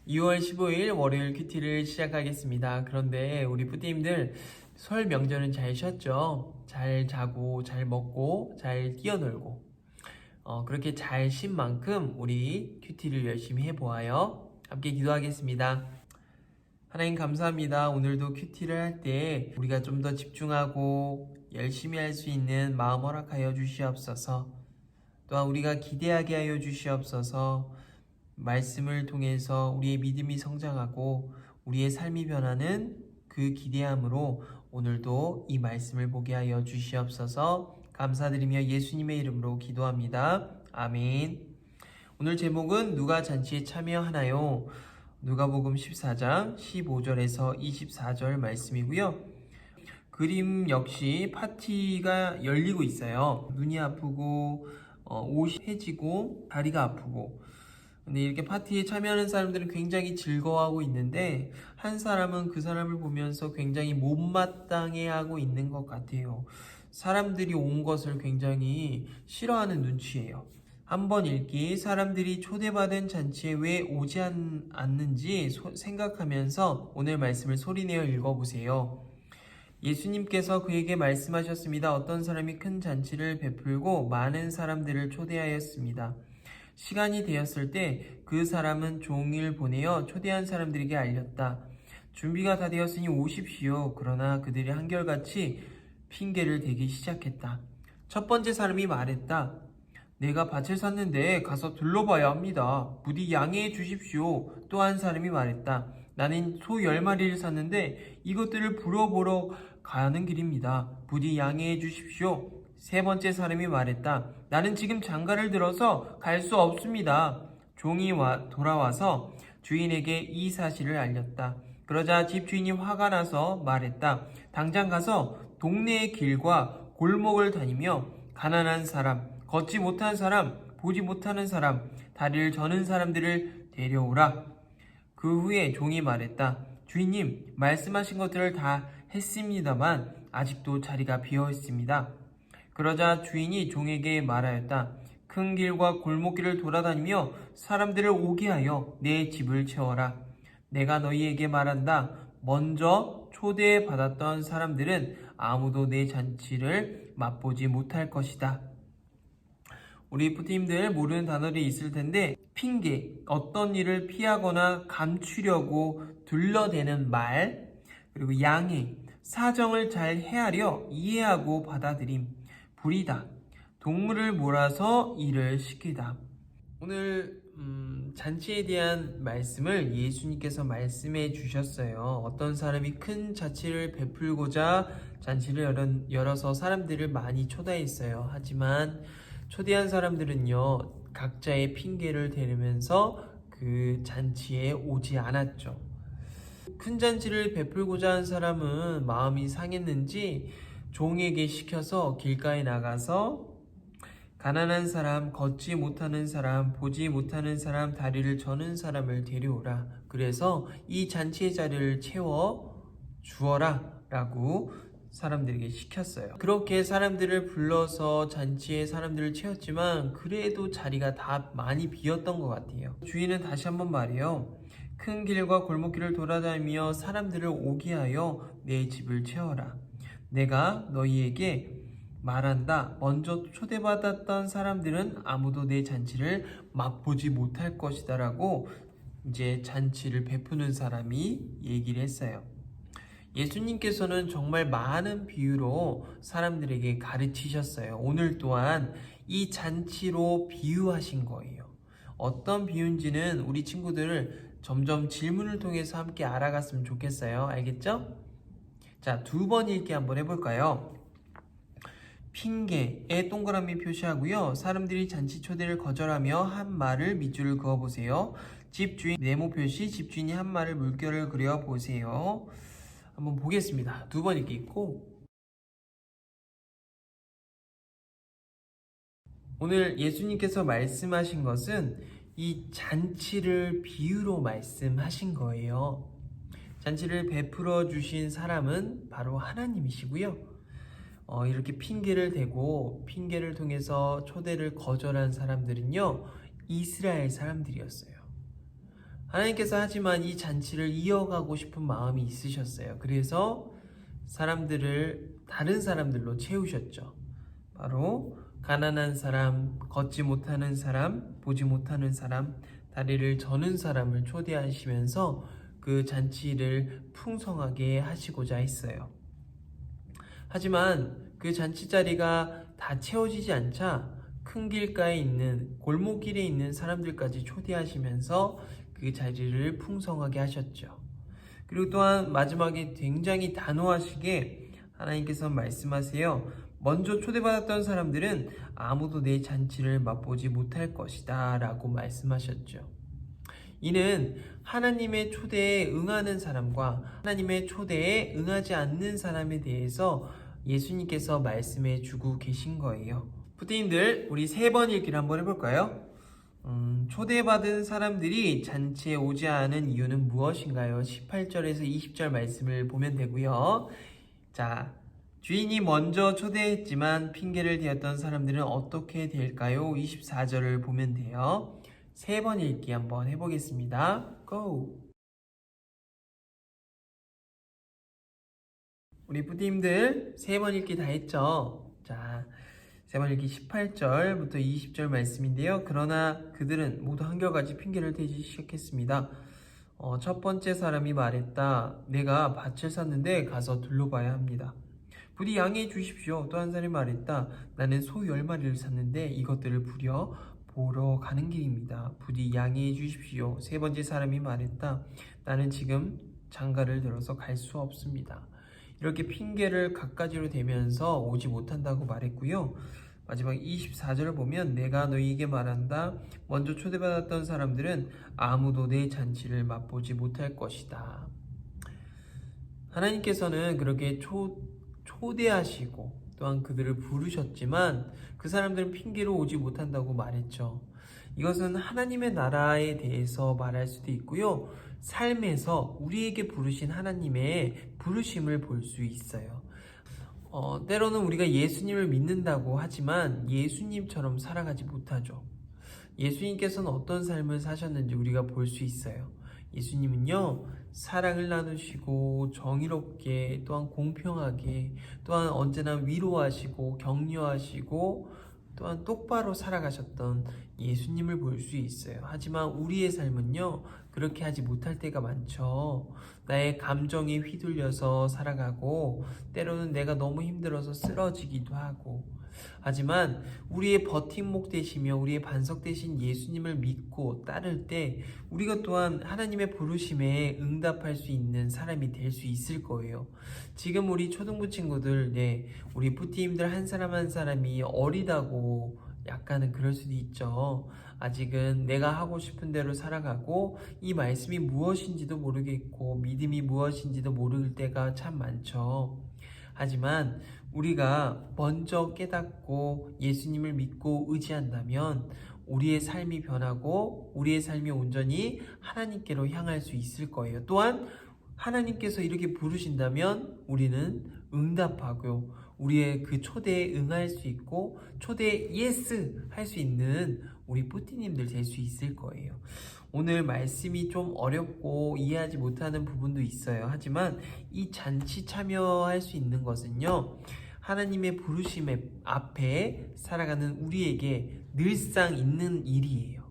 2월 15일 월요일 큐티를 시작하겠습니다. 그런데 우리 뿌띠님들 설 명절은 잘 쉬었죠? 잘 자고 잘 먹고 잘 뛰어놀고 그렇게 잘 쉰 만큼 우리 큐티를 열심히 해보아요. 함께 기도하겠습니다. 하나님 감사합니다. 오늘도 큐티를 할 때 우리가 좀 더 집중하고 열심히 할 수 있는 마음 허락하여 주시옵소서. 또한 우리가 기대하게 하여 주시옵소서. 말씀을 통해서 우리의 믿음이 성장하고 우리의 삶이 변하는 그 기대함으로 오늘도 이 말씀을 보게 하여 주시옵소서. 감사드리며 예수님의 이름으로 기도합니다. 아멘. 오늘 제목은 누가 잔치에 참여하나요? 누가복음 14장 15절에서 24절 말씀이고요. 그림 역시 파티가 열리고 있어요. 눈이 아프고 옷이 해지고 다리가 아프고, 근데 이렇게 파티에 참여하는 사람들은 굉장히 즐거워하고 있는데 한 사람은 그 사람을 보면서 굉장히 못마땅해하고 있는 것 같아요. 사람들이 온 것을 굉장히 싫어하는 눈치예요. 한번 읽기, 사람들이 초대받은 잔치에 왜 오지 않는지 생각하면서 오늘 말씀을 소리내어 읽어보세요. 예수님께서 그에게 말씀하셨습니다. 어떤 사람이 큰 잔치를 베풀고 많은 사람들을 초대하였습니다. 시간이 되었을 때 그 사람은 종을 보내어 초대한 사람들에게 알렸다. 준비가 다 되었으니 오십시오. 그러나 그들이 한결같이 핑계를 대기 시작했다. 첫 번째 사람이 말했다. 내가 밭을 샀는데 가서 둘러봐야 합니다. 부디 양해해 주십시오. 또 한 사람이 말했다. 나는 소 10마리를 샀는데 이것들을 불어보러 가는 길입니다. 부디 양해해 주십시오. 세 번째 사람이 말했다. 나는 지금 장가를 들어서 갈 수 없습니다. 종이 돌아와서 주인에게 이 사실을 알렸다. 그러자 집주인이 화가 나서 말했다. 당장 가서 동네의 길과 골목을 다니며 가난한 사람, 걷지 못한 사람, 보지 못하는 사람, 다리를 저는 사람들을 데려오라. 그 후에 종이 말했다. 주인님, 말씀하신 것들을 다 했습니다만 아직도 자리가 비어 있습니다. 그러자 주인이 종에게 말하였다. 큰 길과 골목길을 돌아다니며 사람들을 오게 하여 내 집을 채워라. 내가 너희에게 말한다. 먼저 초대받았던 사람들은 아무도 내 잔치를 맛보지 못할 것이다. 우리 부팀들 모르는 단어들이 있을 텐데, 핑계, 어떤 일을 피하거나 감추려고 둘러대는 말, 그리고 양해, 사정을 잘 헤아려 이해하고 받아들임, 부리다, 동물을 몰아서 일을 시키다. 오늘 잔치에 대한 말씀을 예수님께서 말씀해 주셨어요. 어떤 사람이 큰 잔치를 베풀고자 잔치를 열어서 사람들을 많이 초대했어요. 하지만 초대한 사람들은요, 각자의 핑계를 대면서 그 잔치에 오지 않았죠. 큰 잔치를 베풀고자 한 사람은 마음이 상했는지 종에게 시켜서 길가에 나가서 가난한 사람, 걷지 못하는 사람, 보지 못하는 사람, 다리를 저는 사람을 데려오라. 그래서 이 잔치의 자리를 채워 주어라 라고 사람들에게 시켰어요. 그렇게 사람들을 불러서 잔치에 사람들을 채웠지만 그래도 자리가 다 많이 비었던 것 같아요. 주인은 다시 한번 말해요. 큰 길과 골목길을 돌아다니며 사람들을 오게 하여 내 집을 채워라. 내가 너희에게 말한다. 먼저 초대받았던 사람들은 아무도 내 잔치를 맛보지 못할 것이다 라고 이제 잔치를 베푸는 사람이 얘기를 했어요. 예수님께서는 정말 많은 비유로 사람들에게 가르치셨어요. 오늘 또한 이 잔치로 비유하신 거예요. 어떤 비유인지는 우리 친구들을 점점 질문을 통해서 함께 알아갔으면 좋겠어요. 알겠죠? 자, 2번 읽기 한번 해볼까요? 핑계에 동그라미 표시하고요. 사람들이 잔치 초대를 거절하며 한 말을 밑줄을 그어보세요. 집주인 네모 표시, 집주인이 한 말을 물결을 그려보세요. 한번 보겠습니다. 2번 읽기 있고, 오늘 예수님께서 말씀하신 것은 이 잔치를 비유로 말씀하신 거예요. 잔치를 베풀어 주신 사람은 바로 하나님이시고요. 이렇게 핑계를 대고 핑계를 통해서 초대를 거절한 사람들은요, 이스라엘 사람들이었어요. 하나님께서 하지만 이 잔치를 이어가고 싶은 마음이 있으셨어요. 그래서 사람들을 다른 사람들로 채우셨죠. 바로 가난한 사람, 걷지 못하는 사람, 보지 못하는 사람, 다리를 저는 사람을 초대하시면서 그 잔치를 풍성하게 하시고자 했어요. 하지만 그 잔치 자리가 다 채워지지 않자 큰 길가에 있는 골목길에 있는 사람들까지 초대하시면서 그 자리를 풍성하게 하셨죠. 그리고 또한 마지막에 굉장히 단호하시게 하나님께서 말씀하세요. 먼저 초대받았던 사람들은 아무도 내 잔치를 맛보지 못할 것이다 라고 말씀하셨죠. 이는 하나님의 초대에 응하는 사람과 하나님의 초대에 응하지 않는 사람에 대해서 예수님께서 말씀해 주고 계신 거예요. 부모님들, 우리 3번 읽기를 한번 해볼까요? 초대받은 사람들이 잔치에 오지 않은 이유는 무엇인가요? 18절에서 20절 말씀을 보면 되고요. 자, 주인이 먼저 초대했지만 핑계를 대었던 사람들은 어떻게 될까요? 24절을 보면 돼요. 3번 읽기 한번 해보겠습니다. 고! 우리 부모님들 3번 읽기 다 했죠? 자, 3번 읽기 18절부터 20절 말씀인데요. 그러나 그들은 모두 한결같이 핑계를 대기 시작했습니다. 첫 번째 사람이 말했다. 내가 밭을 샀는데 가서 둘러봐야 합니다. 부디 양해해 주십시오. 또 한 사람이 말했다. 나는 소 10마리를 샀는데 이것들을 보러 가는 길입니다. 부디 양해해 주십시오. 세 번째 사람이 말했다. 나는 지금 장가를 들어서 갈 수 없습니다. 이렇게 핑계를 갖가지로 대면서 오지 못한다고 말했고요. 마지막 24절을 보면 내가 너희에게 말한다. 먼저 초대받았던 사람들은 아무도 내 잔치를 맛보지 못할 것이다. 하나님께서는 그렇게 초대하시고 또한 그들을 부르셨지만 그 사람들은 핑계로 오지 못한다고 말했죠. 이것은 하나님의 나라에 대해서 말할 수도 있고요. 삶에서 우리에게 부르신 하나님의 부르심을 볼 수 있어요. 때로는 우리가 예수님을 믿는다고 하지만 예수님처럼 살아가지 못하죠. 예수님께서는 어떤 삶을 사셨는지 우리가 볼 수 있어요. 예수님은요, 사랑을 나누시고 정의롭게 또한 공평하게 또한 언제나 위로하시고 격려하시고 또한 똑바로 살아가셨던 예수님을 볼 수 있어요. 하지만 우리의 삶은요, 그렇게 하지 못할 때가 많죠. 나의 감정에 휘둘려서 살아가고 때로는 내가 너무 힘들어서 쓰러지기도 하고, 하지만 우리의 버팀목 되시며 우리의 반석 되신 예수님을 믿고 따를 때 우리가 또한 하나님의 부르심에 응답할 수 있는 사람이 될 수 있을 거예요. 지금 우리 초등부 친구들, 우리 부티님들 한 사람 한 사람이 어리다고 약간은 그럴 수도 있죠. 아직은 내가 하고 싶은 대로 살아가고 이 말씀이 무엇인지도 모르겠고 믿음이 무엇인지도 모를 때가 참 많죠. 하지만 우리가 먼저 깨닫고 예수님을 믿고 의지한다면 우리의 삶이 변하고 우리의 삶이 온전히 하나님께로 향할 수 있을 거예요. 또한 하나님께서 이렇게 부르신다면 우리는 응답하고 우리의 그 초대에 응할 수 있고 초대에 예스 할 수 있는 우리 뿌띠님들 될 수 있을 거예요. 오늘 말씀이 좀 어렵고 이해하지 못하는 부분도 있어요. 하지만 이 잔치 참여할 수 있는 것은요, 하나님의 부르심 앞에 살아가는 우리에게 늘상 있는 일이에요.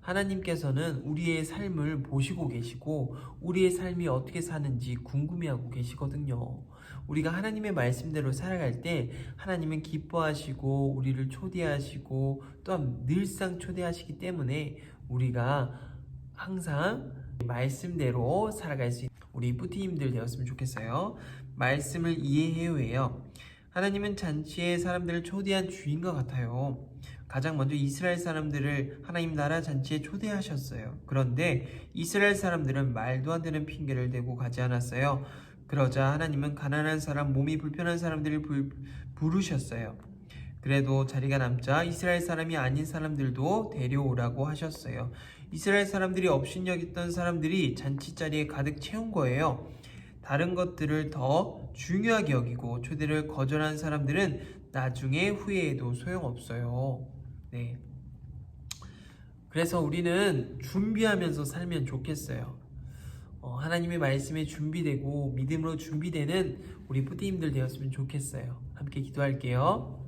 하나님께서는 우리의 삶을 보시고 계시고 우리의 삶이 어떻게 사는지 궁금해하고 계시거든요. 우리가 하나님의 말씀대로 살아갈 때 하나님은 기뻐하시고 우리를 초대하시고 또한 늘상 초대하시기 때문에 우리가 항상 말씀대로 살아갈 수 있는 우리 뿌티님들 되었으면 좋겠어요. 말씀을 이해해요 해요. 하나님은 잔치에 사람들을 초대한 주인과 같아요. 가장 먼저 이스라엘 사람들을 하나님 나라 잔치에 초대하셨어요. 그런데 이스라엘 사람들은 말도 안 되는 핑계를 대고 가지 않았어요. 그러자 하나님은 가난한 사람, 몸이 불편한 사람들을 부르셨어요. 그래도 자리가 남자 이스라엘 사람이 아닌 사람들도 데려오라고 하셨어요. 이스라엘 사람들이 업신여겼던 사람들이 잔치 자리에 가득 채운 거예요. 다른 것들을 더 중요하게 여기고 초대를 거절한 사람들은 나중에 후회해도 소용없어요. 그래서 우리는 준비하면서 살면 좋겠어요. 하나님의 말씀에 준비되고 믿음으로 준비되는 우리 뿌띠님들 되었으면 좋겠어요. 함께 기도할게요.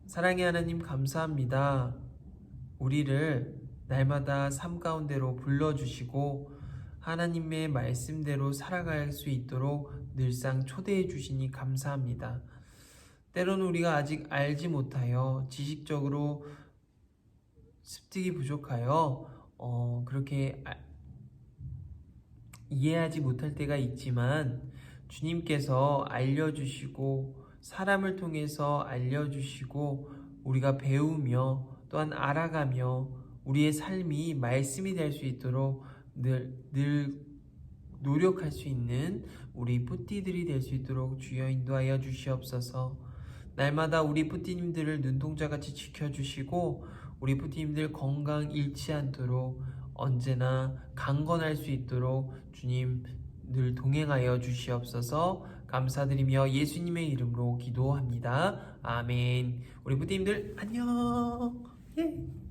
사랑의 하나님 감사합니다. 우리를 날마다 삶 가운데로 불러주시고 하나님의 말씀대로 살아갈 수 있도록 늘상 초대해 주시니 감사합니다. 때로는 우리가 아직 알지 못하여 지식적으로 습득이 부족하여 그렇게 이해하지 못할 때가 있지만 주님께서 알려주시고 사람을 통해서 알려주시고 우리가 배우며 또한 알아가며 우리의 삶이 말씀이 될 수 있도록 늘 노력할 수 있는 우리 뿌띠들이 될 수 있도록 주여 인도하여 주시옵소서. 날마다 우리 뿌띠님들을 눈동자같이 지켜주시고 우리 뿌띠님들 건강 잃지 않도록 언제나 강건할 수 있도록 주님 늘 동행하여 주시옵소서. 감사드리며 예수님의 이름으로 기도합니다. 아멘. 우리 뿌띠님들 안녕. 예.